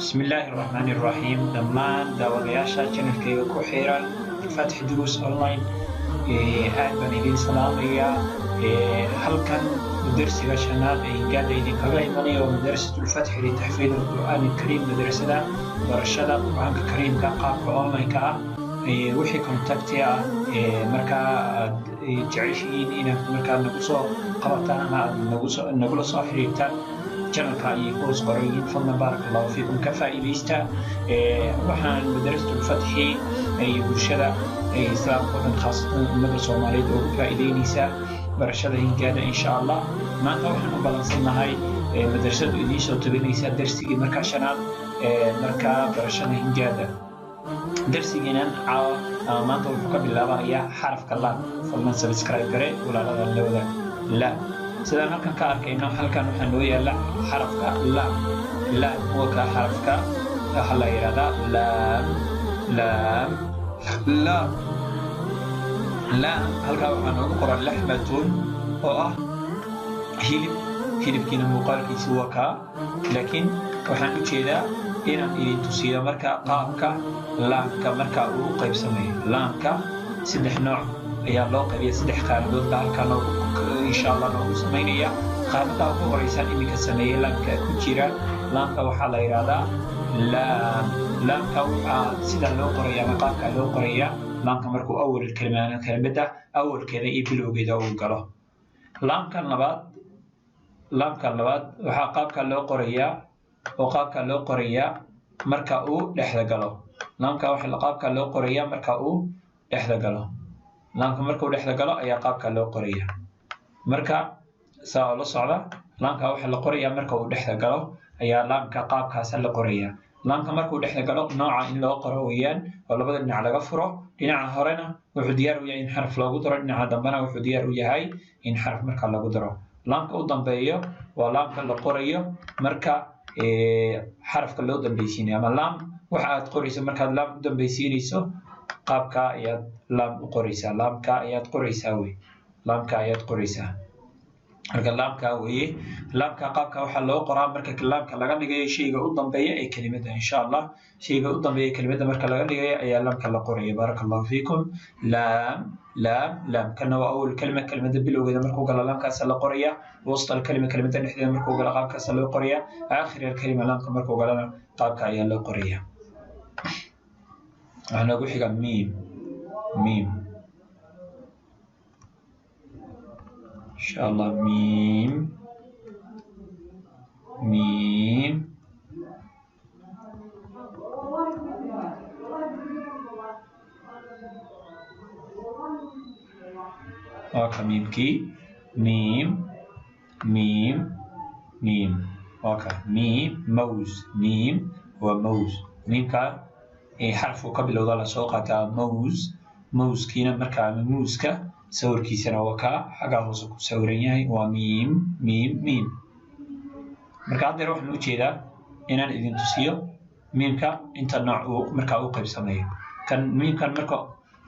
بسم الله الرحمن الرحيم دمان داودياشا channelkayga ku xiran Fatx Duruus Online aad baan idin salaamayaa halkan darsiga shanaad ee gaada idinkaga imanayo madrasatul Fatx li tahfiid al-Qur'aan al-Kariim madrasada barashada Qur'aanka Kariimka qaabka online-ka ah wixii contacti ah marka aad jeceshiin inaad markaa nagu soo qabataan ama nagula soo xiriirtaan channelka ay hoos qorayin fadlan barakallahu fiikum ka faa'iideysta waxaan madrasatul Fatx ay bulshada islaamka oo khaasatan ummada Soomaaliyeed oo faa'iideynaysa barashada hingaada insha Allah maanta waxaan u balansanahay madrasadu idin soo tabinaysa darsigii marka shanaad marka barashada hingaada darsigeena maanta wuxuu ka bilaabayaa xarafka la fadlan subscribe gare walaalada lawada la sidaan halkan ka arkayno halkan waxaa noo yaala xarafka laam laam huwa ka xarafka waxa la yiraahdaa laam laam laam laam halka waxaa noogu qoran laxmatun oo ah hilibkiina muuqaalkiisu waa ka laakiin waxaan u jeedaa inaan idin tusiyo marka qaabka laamka marka uu u qaybsamayo laamka saddex nooc ayaa loo qaybiyaa saddex qaaradood halkan insha Allah noogu sameynaya qaabka ugu horeysa iminka sameeyay laamka ku jira laamka waxa la yiraahdaa laam laamka waxa sida loo qorayaa ama qaabka loo qorayaa laamka markuu awal kelmadda awalkeeda iyo bilowgeeda uu galo laamka labaad waxa qaabka loo qorayaa marka uu dhexda galo laamka waxa qaabka loo qorayaa marka uu dhexda galo laamka markuu dhexda galo ayaa qaabka loo qorayaa marka saa la socda laamka waxa la qorayaa marka uu dhexda galo ayaa laamka qaabkaas la qorayaa laamka markuu dhexda galo nooca in loo qoro weeyaan oo labada dhinac laga furo dhinaca horena wuxuu diyaar u yahay in xaraf lagu daro dhinaca dambana wuxuu diyaar u yahay in xaraf marka lagu daro laamka u dambeeyo waa laamka la qorayo marka xarafka loo dambaysiinayo ama laam waxa aad qorayso markaad laam u dambaysiinayso qaabka ayaad laam u qoraysaa laamka ayaad qoraysaa marka laamka weeye laamka qaabka waxa loo qoraa marka laamka laga dhigayo shayga u dambeeya ee kelimada insha Allah shayga u dambeeya kelimada marka laga dhigayo ayaa laamka la qoraya barakallahu fiikum laam kana waa awal kelimada bilowgeeda markuu galo laamkaas la qoraya wasta kelimada dhexdeeda markuu galo qaabkaas loo qoraya aakhir kelima laamka markuu galana qaabka ayaa loo qoraya أنا أقول حاجة ميم إن شاء الله ميم أوكا ميم كي ميم أوكا ميم موز ميم وموز ميم كا حرف قبل وضع سوقة موز كينا مركا موزكا سور كيسنا وكا حاجة وصف سوريني وميم مركا عندي روح نوجيدا إن الإذن تسيو ميمكا أنت النوع مركا أوقف سميه كان ميمكا مركا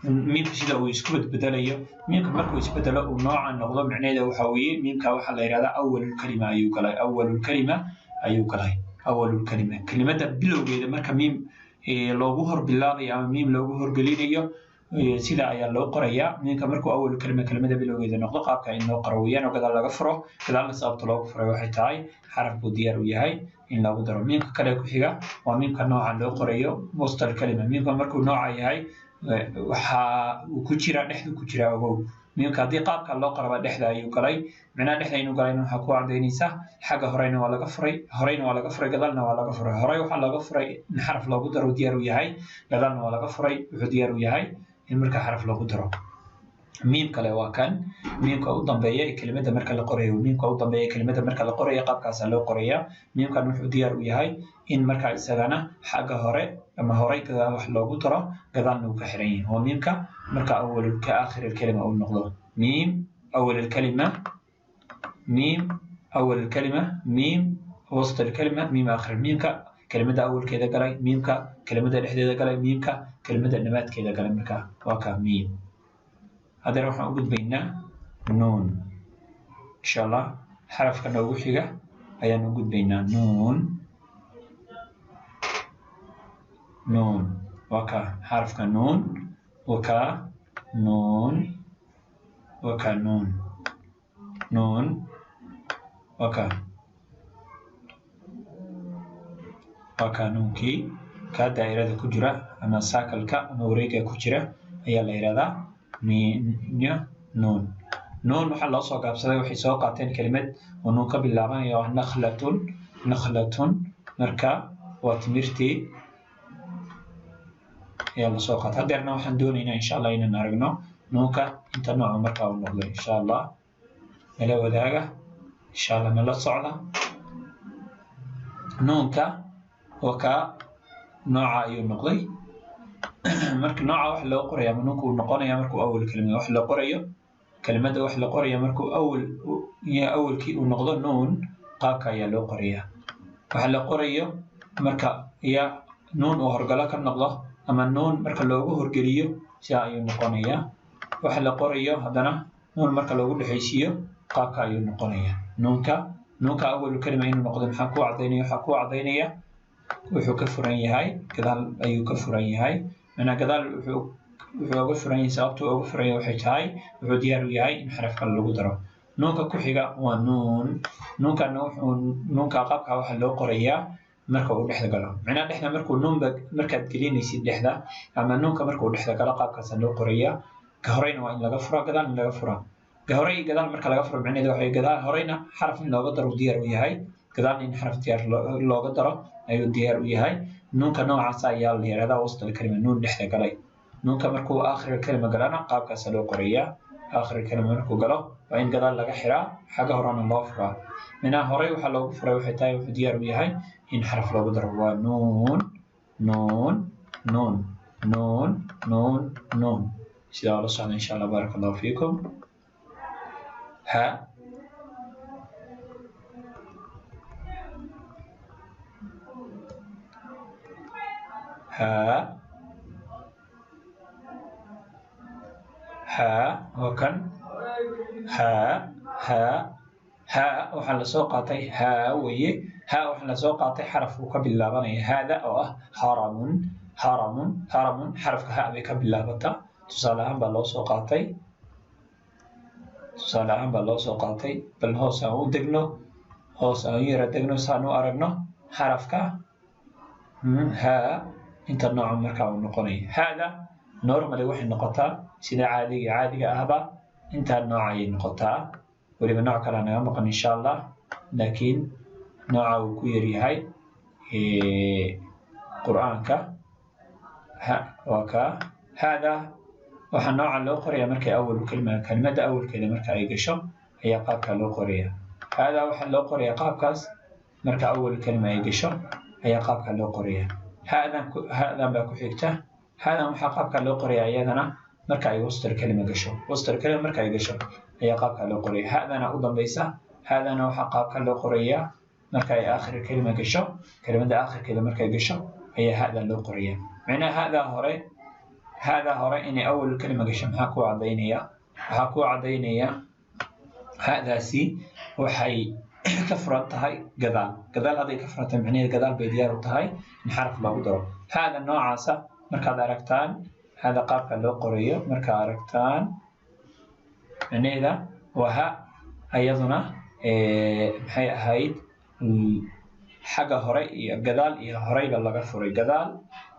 ميمكا سيدا ويسكبت بدليه ميمكا مركا ويسبدله ونوع النقضة معناه وحوي ميمكا وحلا يرادا أول الكلمة أول الكلمة كلمة بلوغيدا مركا ميم loogu hor bilaabayo ama miim loogu horgelinayo sida ayaa loo qorayaa ninka markuu awal kelimada bilowgeeda noqdo qaabka in loo qoro weeyaan oo gadaal laga furo gadaal sababta loogu furay waxay tahay xarafku diyaar u yahay in lagu daro miimka kale ku xiga waa miimka nooca loo qorayo mustal kalima miimka markuu nooca yahay waxa uu ku jira dhexdu ku jira ogow miimka hadii qaabka loo qaraba dhexda ayuu galay macnaha dhexda inuu galay waxa ku cadeynaysa xaga horeyna waa laga furay gadaalna waa laga furay horey waxa laga furay in xaraf loogu daro diyaar u yahay gadaalna waa laga furay wuxuu diyaar u yahay in marka xaraf loogu daro miim kale waa kan miimka u dambeeya kelimada marka la qorayo qaabkaas loo qoraya miimkan wuxuu diyaar u yahay in marka isagana xaga hore ama horey gadaal wax loogu daro gadaalna uu ka xiran yahay oo miimka marka awalka aakhir kelima uu noqdo miim awal الكلمة ميم وسط الكلمة ميم آخر ميمك كلمة أول كذا قلي ميمك كلمة الإحدى قلي ميمك كلمة النبات كذا قلي مركا وكا ميم هذا راح أقول بيننا نون إن شاء الله حرف كنا وحيجة أيا نقول بيننا نون نون وكا حرف كنون وكا نون وكا نون نون وكا وكا نونكي كدائرة كجرة أما ساكل كا أما وريقة كجرة هي الإرادة نون نون waxaa loo soo gaabsaday waxay soo qaateen kelimad oo nuun ka bilaabanaya waa nakhlatun marka waa timirtii ayaa la soo qaatay hadeerna waxaan doonaynaa insha allah inaan aragno nuunka inta nooca markaa uu noqday insha allah nala wadaaga insha allah nala socda nuunka waa ka nooca ayuu noqday marka nooca wax loo qorayo ama nuunka uu noqonaya markuu awal kelimad wax loo qorayo كلمة واحد لقرية مركو أول كي ونقض نون قاكا يا لقرية واحد لقرية مركا يا نون وهرجلا كالنقضة أما النون مركا لوجو هرجلية شاء ينقنية واحد لقرية هذانا نون مركا لوجو لحيشية قاكا ينقنية نونكا أول كلمة ينقض محكو عضينية وحكفرني هاي كذا أي كفرني هاي أنا كذا wuxuu uga furan yahay sababta uga furan yahay waxay tahay wuxuu diyaar u yahay in xaraf kale lagu daro nuunka ku xiga waa nuun nuunka qaabka waxa loo qorayaa marka uu dhexda galo macnaha dhexda markuu nuunba markaad gelinaysid dhexda ama nuunka markuu dhexda galo qaabkaas loo qorayaa ka horeyna waa in laga furo gadaal in laga furo ka horey gadaal marka laga furo macnaheedu waxa gadaal horeyna xaraf in looga daro diyaar u yahay gadaal in xaraf diyaar looga daro ayuu diyaar u yahay nuunka noocaas ayaa la yiraahdaa wasl kalima nuun dhexda galay نونك مركو آخر الكلمة قالنا قاب كسلو قرية آخر الكلمة مركو قالو وإن قال لك حرا حاجة هران الله فرا منها هري وحلو فرا وحتاي وحديار وياهي إن حرف لو بدر هو نون نون نون نون نون نون سيدا الله سبحانه إن شاء الله بارك الله فيكم ها ها ها وكان ها وحنا سوقاتي ها وي ها وحنا سوقاتي حرف وكبلابني هذا او هرم حرف ها بكبلابتا تصالحان بالله سوقاتي بل هوس او دغنو هوس او يرا دغنو سانو ارغنو حرفك ها انت نوع مركب نقوني هذا نورمالي waxay noqotaa sida caadiga ahba inta nooc ay noqotaa waliba nooc kale naga maqan insha Allah laakiin nooca uu ku yar yahay quraanka waka hada waxa nooca loo qoriyaa markay awal kelmada awalkeeda marka ay gasho ayaa qaabka loo qoriyaa hada waxa loo qoriyaa qaabkaas marka awal kelma ay gasho ayaa qaabka loo qoriyaa hada ba ku xigta هذا محقق لو قرية أيضنا مركا يوصل كلمة قشو وصل كلمة مركا يقشو هي قابك لو قرية هذا أنا أيضا ليس هذا أنا محقق لو قرية مركا آخر كلمة قشو كلمة آخر كلمة مركا يقشو هي هذا لو قرية معنى هذا هوري إني أول كلمة قشو محاكو عضينية هذا سي وحي كفرت هاي قذال هذه كفرت معنى قذال بيديار هاي نحرف الله ودرو هذا النوع عسى مركز أركتان هذا قابك لو قرية مركز أركتان يعني إذا وها أيضنا هايد حاجة هري جدال هري بالله غفري جدال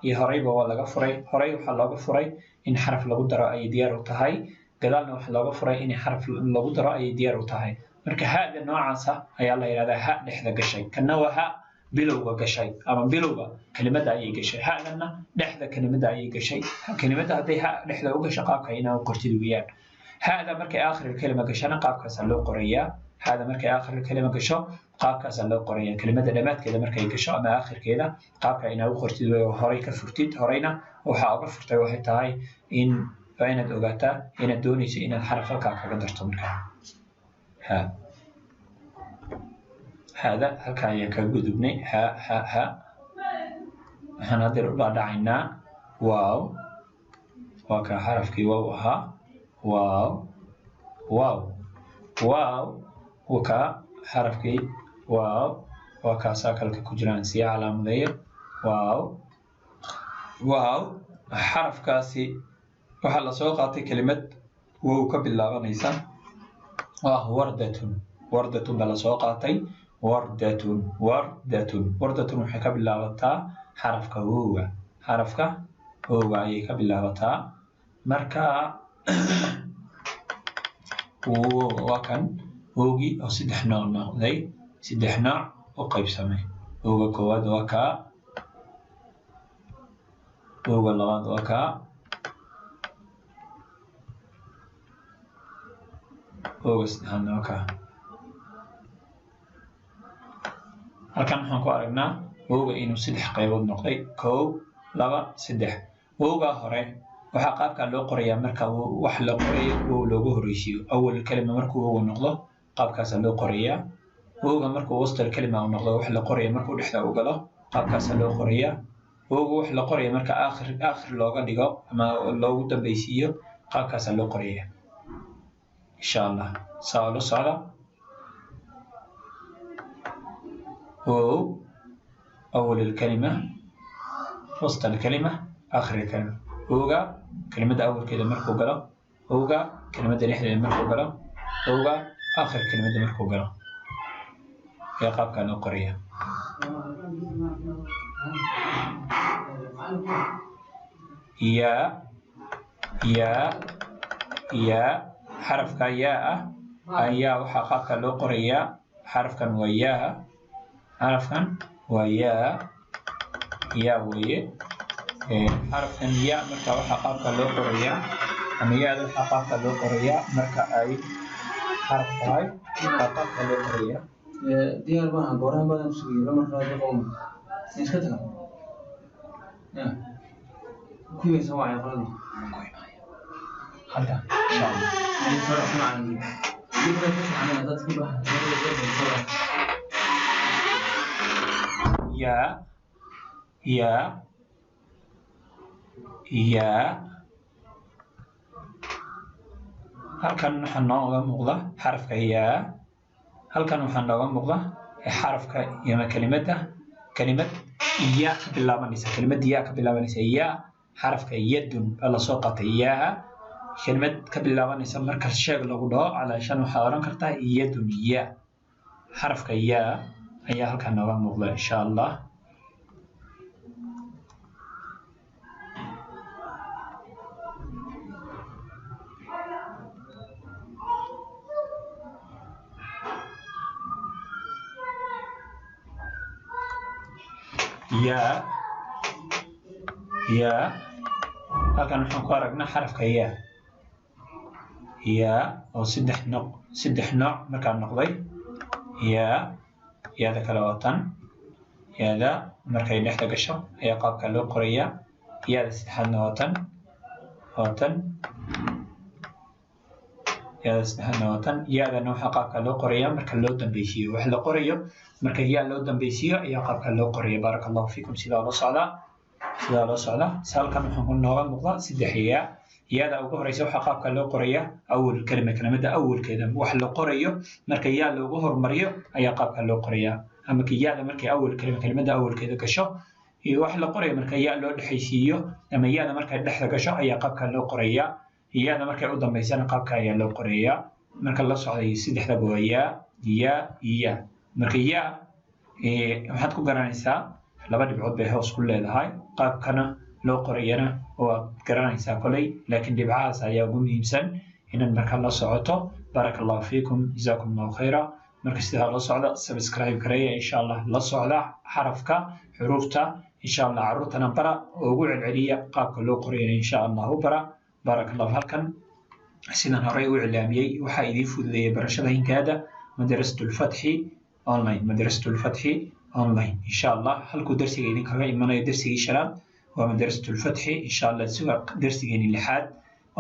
هري بالله غفري هري وحلا غفري إن حرف لقدر أي ديار وتهاي جدال وحلا غفري إن حرف لقدر أي ديار وتهاي مركز هذا النوع عسى هي الله يراد ها نحذا قشي كنوع ها بلوغا قشي أما بلوغا كلمة أي قشي هذا نحذا كلمة أي قشي كلمة هذه نحذا وقش قابك هنا وقرتي ويان هذا مركي آخر الكلمة قشنا قابك سلو قرية هذا مركي آخر الكلمة قشو قابك سلو قرية كلمة دلمات كذا مركي قشو أما آخر كذا قابك هنا وقرتي وهريك فرتيت هرينا وحاق فرتي وحتى هاي إن فإن الأوجاتا إن الدونيس إن الحرف الكاك قدرت منك هذا هكايا كجذبني ها هنادر بعد عنا واو وكحرف كي واو ها واو وكحرف كي واو وكساكل كجران سي علامة ذي واو واو حرف كاسي وحلا سوقاتي كلمة وو كبلابانيسا وردة وردة بلا سوقاتي وردة وردة وحي كبلابتا حرف كهو حرف كهو أي كبلابتا مركا وكان ووجي أو سدح نوع ذي سدح نوع وقيب سمي ووجا كواد وكا ووجا لغاد وكا ووجا سدح نوع وكا halkan waxaan ku aragnaa wowga inuu saddex qaybood noqday kow laba saddex wowga hore waxa qaabka loo qorayaa marka wax la qorayo wow loogu horeysiyo awal kalima markuu wow noqdo qaabkaas loo qorayaa wowga markuu wastal kalima uu noqdo wax la qorayo markuu dhexda u galo qaabkaas loo qorayaa wowga wax la qorayo marka aakhir looga dhigo ama loogu dambaysiyo qaabkaas loo qorayaa insha Allah saalo saala واو أول الكلمة وسط الكلمة آخر الكلمة ووجا كلمة أول كده مركو قلا ووجا كلمة الإحدى مركو قلا ووجا آخر كلمة مركو قلا يا قاب كانوا قرية يا حرف كياء أيا وحقاب كانوا قرية حرف كان وياها حرفاً ويا يا وي حرفاً يا مركا وحقاق لو قرية أما يا ذو حقاق لو قرية مركا أي حرف هاي حقاق لو قرية دي أربعة قرآن بعد نسوي لما نخرج قوم نسكتها كيف يسوي يا فلان هذا إن شاء الله نسوي معنا دي كيف نسوي معنا هذا تكبر يا halkan waxaa nooga muuqda xarafka yaa halkan waxaa nooga muuqda xarafka ama kelimad ya ka bilaabanaysa kelimad ya ka bilaabanaysa ya xarafka yadun la soo qatay ya kelimad ka bilaabanaysa marka sheeg lagu dhaho calaashan waxaa oran kartaa yadun ya xarafka ya ayaa halkan nooga muuqda insha Allah يا halkan waxaan ku aragnaa xarafka ya oo saddex nooc markaa noqday yaada kale waa tan yaada markay dhexda gasho ayaa qaabka loo qorayaa yaada saddexaadna waa tan yaada saddexaadna waa tan yaadana waxaa qaabka loo qorayaa marka loo dambaysiiyo wax la qorayo marka yaa loo dambaysiiyo ayaa qaabka loo qoraya baaraka allahu fiikum sidaa loo socdaa halkan waxaan nooga muuqda saddex yaada ugu horeysa waxaa qaabka loo qorayaa awal kelimada awalkeeda wax la qorayo marka yaa loogu hormariyo ayaa qaabka loo qorayaa ama yaada markay kelimada awalkeeda gasho iyo wax la qorayo marka yaa loo dhexaysiiyo ama yaada markay dhexda gasho ayaa qaabka loo qorayaa yaada markay u dambaysana qaabka ayaa loo qorayaa marka la socday saddexdaba waa ya marka waxaad ku garanaysaa laba dhibcood bay hoos ku leedahay qaabkana loo qorayana waad garanaysaa kolay laakiin dhibcahaas ayaa ugu muhiimsan inaad marka la socoto baaraka allahu fiikum jazaakum allahu khayra marka sidaa loo socda subscribe gareeya insha Allah la socda xarafka xuruufta insha Allah carruurtana bara oo ugu celceliya qaabka loo qorayana insha Allah u bara baaraka allahu halkan sidaan horey u ilaamiyay waxaa idiin fududeeyay barashada hinkaada madrasatul fathi online insha Allah halku darsiga idinkaga imanayo darsigii shanaad waa madrasatul fathi insha Allah siga darsigeeni lixaad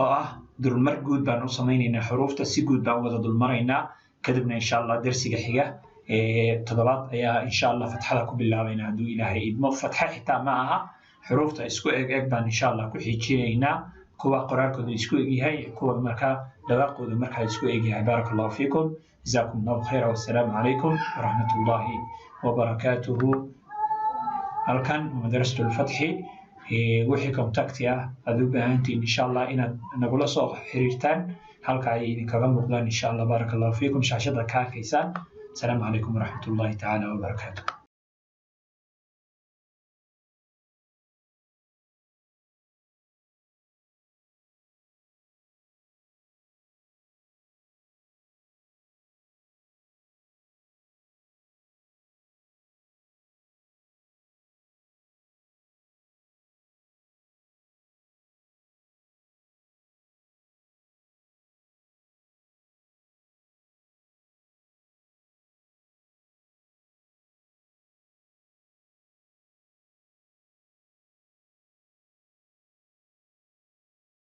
oo ah dulmar guud baan u samaynaynaa xuruufta si guud baan wada dulmaraynaa kadibna insha Allah darsiga xiga toddobaad ayaa insha Allah fatxada ku bilaabaynaa hadduu ilaahay idmo fatxa xitaa ma aha xuruufta isku eg baan insha Allah ku xijinaynaa kuwa qoraalkooda isku eg yahay kuwa markaa dhawaaqooda markaa isku eg yahay baaraka allahu fiikum جزاكم الله خيرا والسلام عليكم ورحمة الله وبركاته. هل كان مدرسة الفتح wixii contacti ah aad u baahantiin insha Allah inaad nagula soo xiriirtaan halka ay idinkaga muuqdaan insha Allah barakallahu fiikum shaashada ka arkaysaan. Assalaamu calaykum waraxmatullaahi tacaala wabarakaatuh.